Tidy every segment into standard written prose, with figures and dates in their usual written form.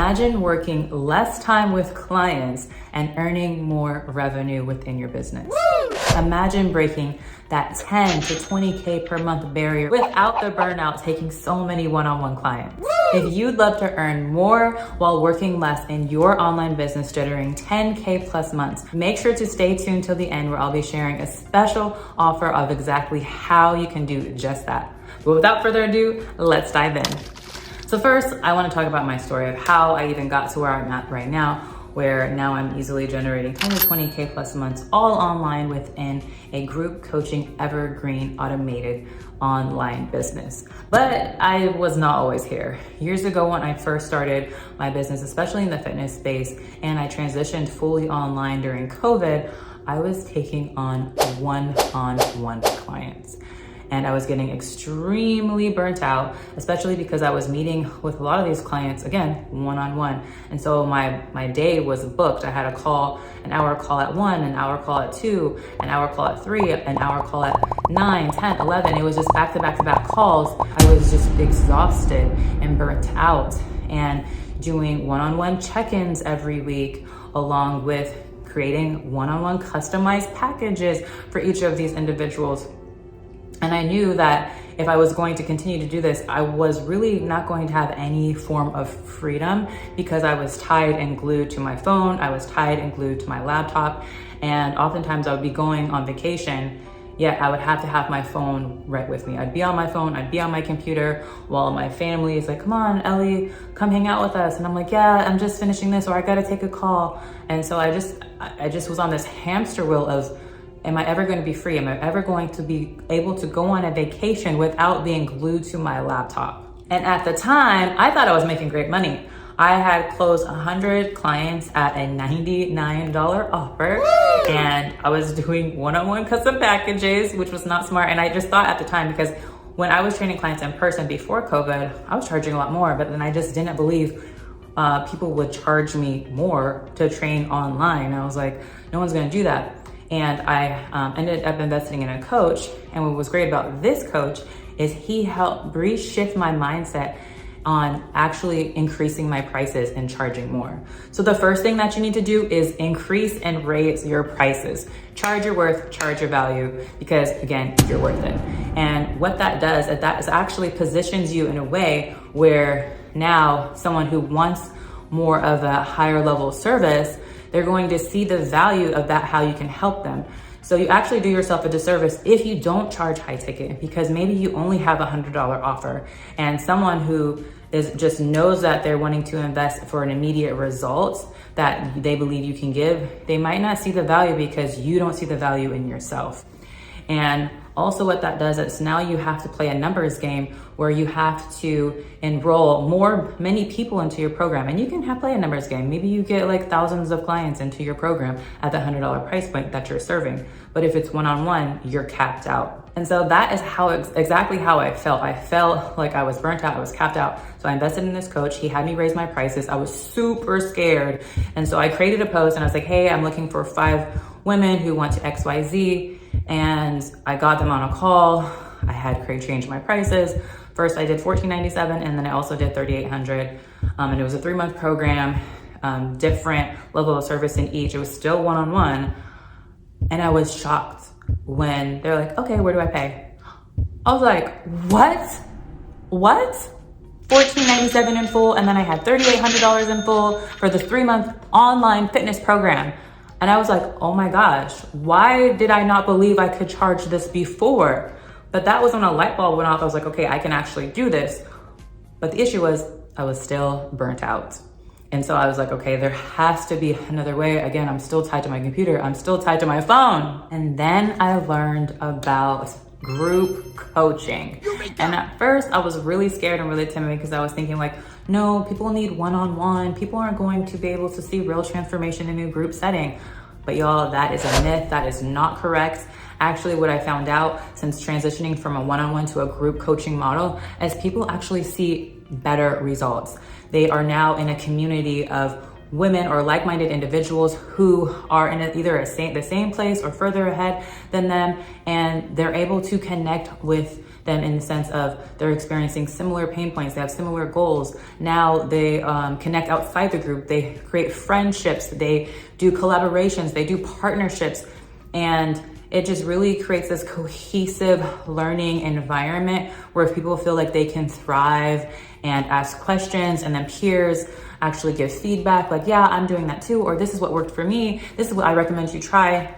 Imagine working less time with clients and earning more revenue within your business. Woo! Imagine breaking that 10 to 20K per month barrier without the burnout taking so many one-on-one clients. Woo! If you'd love to earn more while working less in your online business, generating 10K plus months, make sure to stay tuned till the end where I'll be sharing a special offer of exactly how you can do just that. But without further ado, let's dive in. So first, I want to talk about my story of how I even got to where I'm at right now, where now I'm easily generating 10 to 20K plus months all online within a group coaching evergreen automated online business. But I was not always here. Years ago when I first started my business, especially in the fitness space, and I transitioned fully online during COVID, I was taking on one-on-one clients. And I was getting extremely burnt out, especially because I was meeting with a lot of these clients, again, one-on-one. And so my day was booked. I had a call, an hour call at 1, an hour call at 2, an hour call at 3, an hour call at 9, 10, 11. It was just back to back to back calls. I was just exhausted and burnt out, and doing one-on-one check-ins every week, along with creating one-on-one customized packages for each of these individuals. And I knew that if I was going to continue to do this, I was really not going to have any form of freedom because I was tied and glued to my phone. I was tied and glued to my laptop. And oftentimes I would be going on vacation, yet I would have to have my phone right with me. I'd be on my phone, I'd be on my computer while my family is like, come on, Ellie, come hang out with us. And I'm like, yeah, I'm just finishing this, or I gotta take a call. And so I just was on this hamster wheel of, am I ever going to be free? Am I ever going to be able to go on a vacation without being glued to my laptop? And at the time, I thought I was making great money. I had closed 100 clients at a $99 offer. Woo! And I was doing one-on-one custom packages, which was not smart. And I just thought at the time, because when I was training clients in person before COVID, I was charging a lot more, but then I just didn't believe people would charge me more to train online. I was like, no one's going to do that. And I ended up investing in a coach. And what was great about this coach is he helped shift my mindset on actually increasing my prices and charging more. So the first thing that you need to do is increase and raise your prices. Charge your worth, charge your value, because again, you're worth it. And what that does is that actually positions you in a way where now someone who wants more of a higher level service, they're going to see the value of that, how you can help them. So you actually do yourself a disservice if you don't charge high ticket, because maybe you only have $100 offer, and someone who just knows that they're wanting to invest for an immediate result that they believe you can give, they might not see the value because you don't see the value in yourself. And also what that does is now you have to play a numbers game where you have to enroll many people into your program. And you can play a numbers game. Maybe you get like thousands of clients into your program at the $100 price point that you're serving. But if it's one-on-one, you're capped out. And so that is exactly how I felt. I felt like I was burnt out, I was capped out. So I invested in this coach. He had me raise my prices. I was super scared. And so I created a post and I was like, hey, I'm looking for 5 women who want to XYZ. And I got them on a call. I had changed my prices. First I did $14.97, and then I also did $3,800. And it was a 3-month program, different level of service in each. It was still one-on-one. And I was shocked when they're like, okay, where do I pay? I was like, what? $14.97 in full, and then I had $3,800 in full for the 3-month online fitness program. And I was like, oh my gosh, why did I not believe I could charge this before? But that was when a light bulb went off. I was like, okay, I can actually do this. But the issue was I was still burnt out. And so I was like, okay, there has to be another way. Again, I'm still tied to my computer. I'm still tied to my phone. And then I learned about group coaching. And at first I was really scared and really timid because I was thinking like, no, people need one-on-one. People aren't going to be able to see real transformation in a group setting. But y'all, that is a myth. That is not correct. Actually, what I found out since transitioning from a one-on-one to a group coaching model is people actually see better results. They are now in a community of women or like-minded individuals who are in the same place or further ahead than them, and they're able to connect with them in the sense of they're experiencing similar pain points, they have similar goals. Now they connect outside the group, they create friendships, they do collaborations, they do partnerships, and it just really creates this cohesive learning environment where people feel like they can thrive and ask questions, and then peers actually give feedback like, yeah, I'm doing that too, or this is what worked for me, this is what I recommend you try.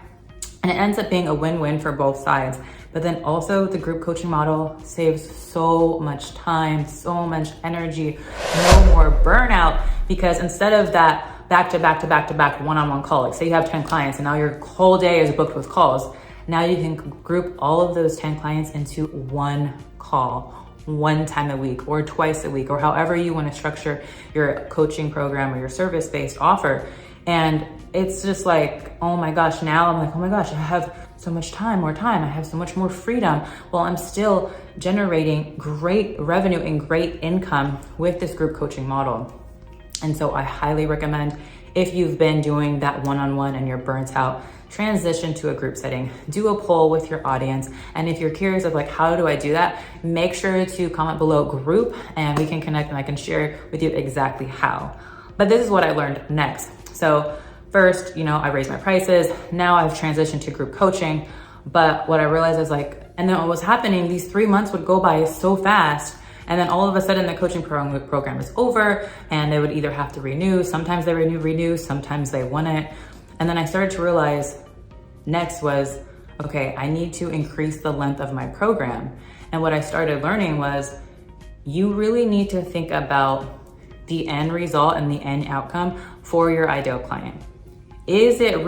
And it ends up being a win-win for both sides. But then also the group coaching model saves so much time, so much energy, no more burnout, because instead of that back-to-back one-on-one call, like say you have 10 clients and now your whole day is booked with calls, now you can group all of those 10 clients into one call, one time a week or twice a week, or however you want to structure your coaching program or your service-based offer. And it's just like, oh my gosh, now I'm like, oh my gosh, I have so much more time. I have so much more freedom. Well, I'm still generating great revenue and great income with this group coaching model. And so I highly recommend, if you've been doing that one-on-one and you're burnt out, transition to a group setting. Do a poll with your audience. And if you're curious of like, how do I do that? Make sure to comment below group and we can connect and I can share with you exactly how. But this is what I learned next. So first, I raised my prices. Now I've transitioned to group coaching. But what I realized is like, and then what was happening, these 3 months would go by so fast. And then all of a sudden the coaching program is over and they would either have to renew. Sometimes they renew, sometimes they wouldn't. And then I started to realize next was, okay, I need to increase the length of my program. And what I started learning was you really need to think about the end result and the end outcome for your ideal client. Is it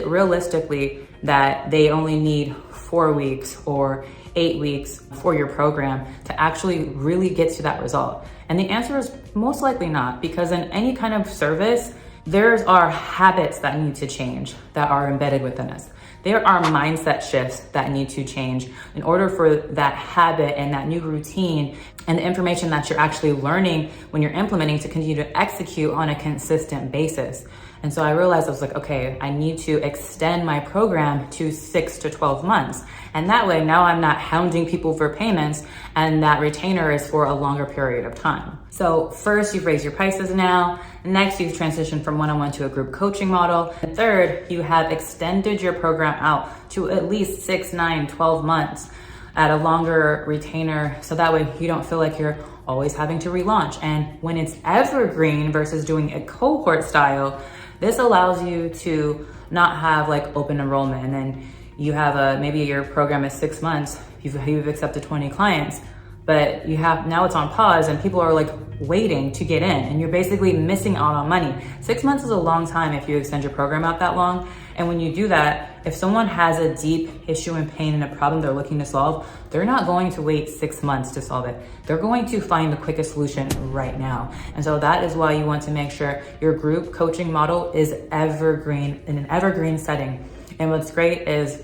realistically that they only need 4 weeks or 8 weeks for your program to actually really get to that result? And the answer is most likely not, because in any kind of service, there are habits that need to change that are embedded within us. There are mindset shifts that need to change in order for that habit and that new routine and the information that you're actually learning when you're implementing to continue to execute on a consistent basis. And so I realized I was like, okay, I need to extend my program to 6 to 12 months. And that way now I'm not hounding people for payments, and that retainer is for a longer period of time. So first, you've raised your prices now. Next, you've transitioned from one-on-one to a group coaching model. And third, you have extended your program out to at least 6, 9, 12 months at a longer retainer. So that way you don't feel like you're always having to relaunch. And when it's evergreen versus doing a cohort style, this allows you to not have like open enrollment. And then you have maybe your program is 6 months, you've accepted 20 clients, but now it's on pause and people are like waiting to get in, and you're basically missing out on money. 6 months is a long time if you extend your program out that long. And when you do that, if someone has a deep issue and pain and a problem they're looking to solve, they're not going to wait 6 months to solve it. They're going to find the quickest solution right now. And so that is why you want to make sure your group coaching model is evergreen, in an evergreen setting. And what's great is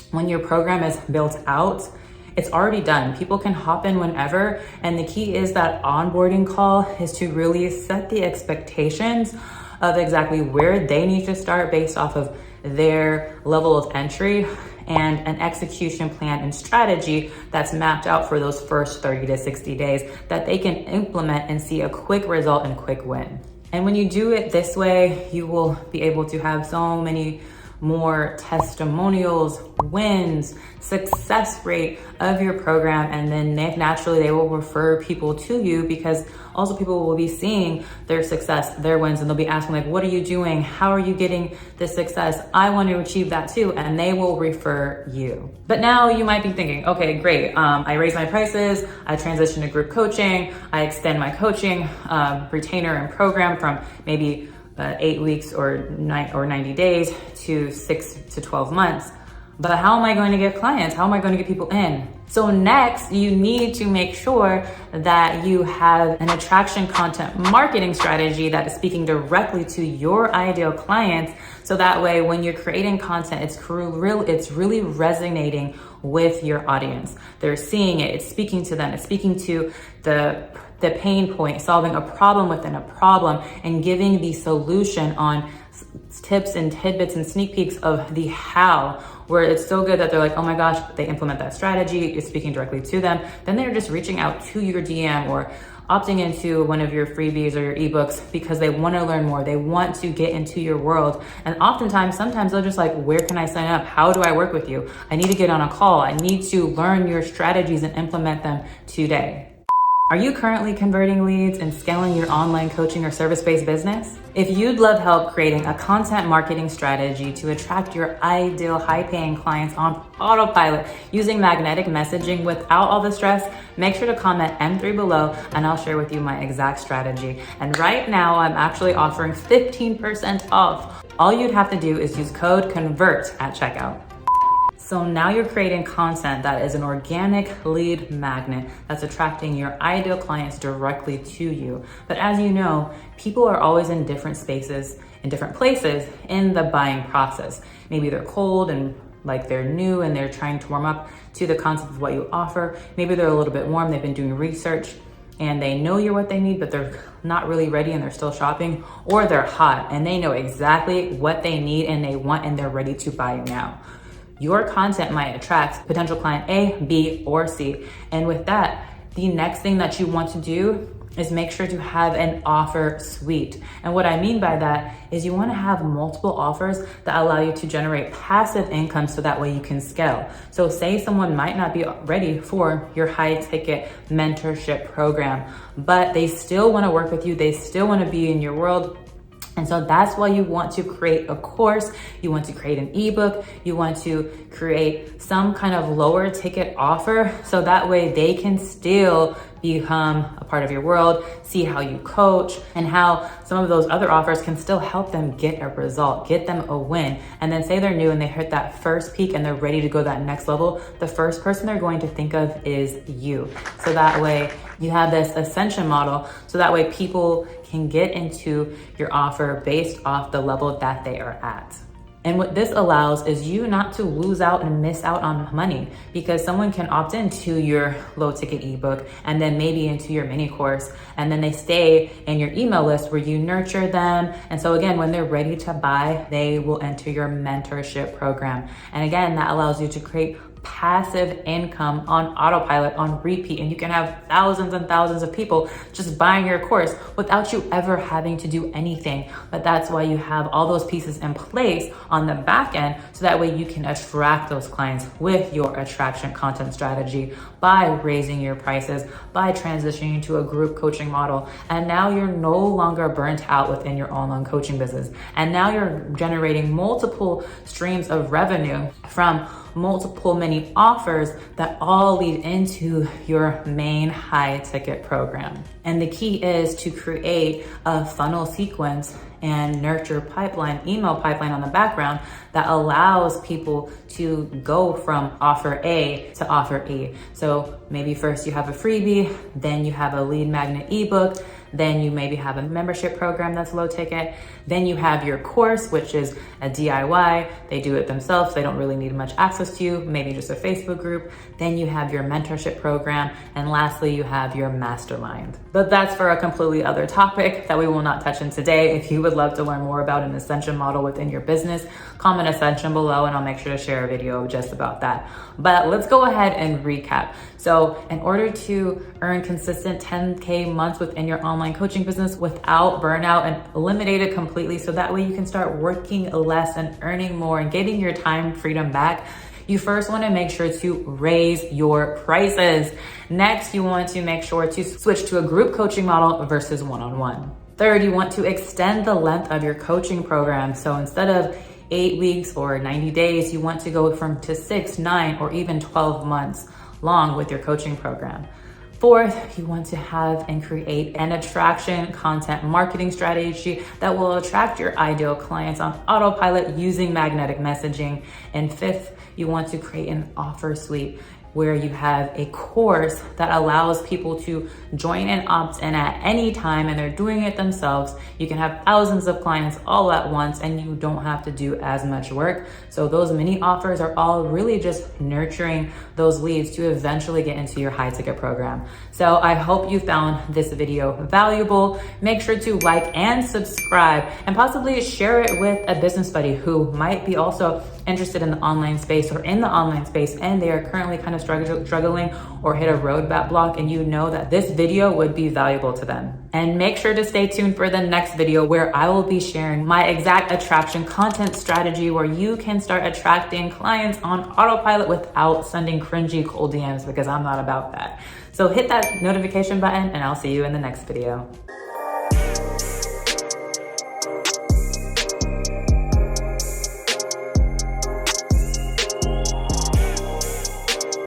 when your program is built out, it's already done. People can hop in whenever. And the key is that onboarding call is to really set the expectations of exactly where they need to start based off of their level of entry, and an execution plan and strategy that's mapped out for those first 30 to 60 days that they can implement and see a quick result and quick win. And when you do it this way, you will be able to have so many more testimonials, wins, success rate of your program, and then naturally they will refer people to you, because also people will be seeing their success, their wins, and they'll be asking like, what are you doing? How are you getting this success? I want to achieve that too, and they will refer you. But now you might be thinking, okay, great, I raised my prices, I transitioned to group coaching, I extend my coaching retainer and program from maybe 8 weeks or 90 days to 6 to 12 months. But how am I going to get clients? How am I going to get people in? So next, you need to make sure that you have an attraction content marketing strategy that is speaking directly to your ideal clients. So that way, when you're creating content, it's really resonating with your audience. They're seeing it, it's speaking to them, it's speaking to the pain point, solving a problem within a problem, and giving the solution on tips and tidbits and sneak peeks of the how, where it's so good that they're like, oh my gosh, they implement that strategy, you're speaking directly to them. Then they're just reaching out to your DM or opting into one of your freebies or your ebooks because they want to learn more. They want to get into your world. And sometimes they're just like, where can I sign up? How do I work with you? I need to get on a call. I need to learn your strategies and implement them today. Are you currently converting leads and scaling your online coaching or service-based business? If you'd love help creating a content marketing strategy to attract your ideal high-paying clients on autopilot using magnetic messaging without all the stress, make sure to comment M3 below and I'll share with you my exact strategy. And right now I'm actually offering 15% off. All you'd have to do is use code CONVERT at checkout. So now you're creating content that is an organic lead magnet that's attracting your ideal clients directly to you. But as you know, people are always in different spaces, in different places in the buying process. Maybe they're cold and like they're new and they're trying to warm up to the concept of what you offer. Maybe they're a little bit warm, they've been doing research and they know you're what they need, but they're not really ready and they're still shopping. Or they're hot and they know exactly what they need and they want and they're ready to buy now. Your content might attract potential client A, B, or C. And with that, the next thing that you want to do is make sure to have an offer suite. And what I mean by that is you want to have multiple offers that allow you to generate passive income so that way you can scale. So say someone might not be ready for your high ticket mentorship program, but they still want to work with you. They still want to be in your world. And so that's why you want to create a course, you want to create an ebook, you want to create some kind of lower ticket offer so that way they can still become a part of your world, see how you coach and how some of those other offers can still help them get a result, get them a win. And then say they're new and they hit that first peak and they're ready to go that next level, the first person they're going to think of is you. So that way you have this ascension model, so that way people can get into your offer based off the level that they are at. And what this allows is you not to lose out and miss out on money, because someone can opt into your low ticket ebook and then maybe into your mini course, and then they stay in your email list where you nurture them. And so again, when they're ready to buy, they will enter your mentorship program. And again, that allows you to create passive income on autopilot, on repeat, and you can have thousands and thousands of people just buying your course without you ever having to do anything. But that's why you have all those pieces in place on the back end, so that way you can attract those clients with your attraction content strategy by raising your prices, by transitioning to a group coaching model. And now you're no longer burnt out within your online coaching business. And now you're generating multiple streams of revenue from multiple many offers that all lead into your main high ticket program. And the key is to create a funnel sequence and nurture pipeline, email pipeline on the background that allows people to go from offer A to offer E. So maybe first you have a freebie, then you have a lead magnet ebook, then you maybe have a membership program that's low ticket, then you have your course, which is a DIY. They do it themselves. They don't really need much access to you, maybe just a Facebook group. Then you have your mentorship program. And lastly, you have your mastermind. But that's for a completely other topic that we will not touch in today. If you would love to learn more about an ascension model within your business, comment ascension below and I'll make sure to share a video just about that. But let's go ahead and recap. So in order to earn consistent 10K months within your online coaching business without burnout and eliminate it completely, so that way you can start working less and earning more and getting your time freedom back, you first want to make sure to raise your prices. Next, you want to make sure to switch to a group coaching model versus one-on-one. Third, you want to extend the length of your coaching program. So instead of 8 weeks or 90 days, you want to go to 6, 9, or even 12 months long with your coaching program. Fourth, you want to have and create an attraction content marketing strategy that will attract your ideal clients on autopilot using magnetic messaging. And fifth, you want to create an offer suite where you have a course that allows people to join and opt in at any time, and they're doing it themselves. You can have thousands of clients all at once, and you don't have to do as much work. So those mini offers are all really just nurturing those leads to eventually get into your high ticket program. So I hope you found this video valuable. Make sure to like and subscribe, and possibly share it with a business buddy who might be also interested in the online space or in the online space, and they are currently kind of struggling or hit a roadblock block, and you know that this video would be valuable to them. And make sure to stay tuned for the next video, where I will be sharing my exact attraction content strategy, where you can start attracting clients on autopilot without sending cringy cold DMs, because I'm not about that. So hit that notification button, and I'll see you in the next video.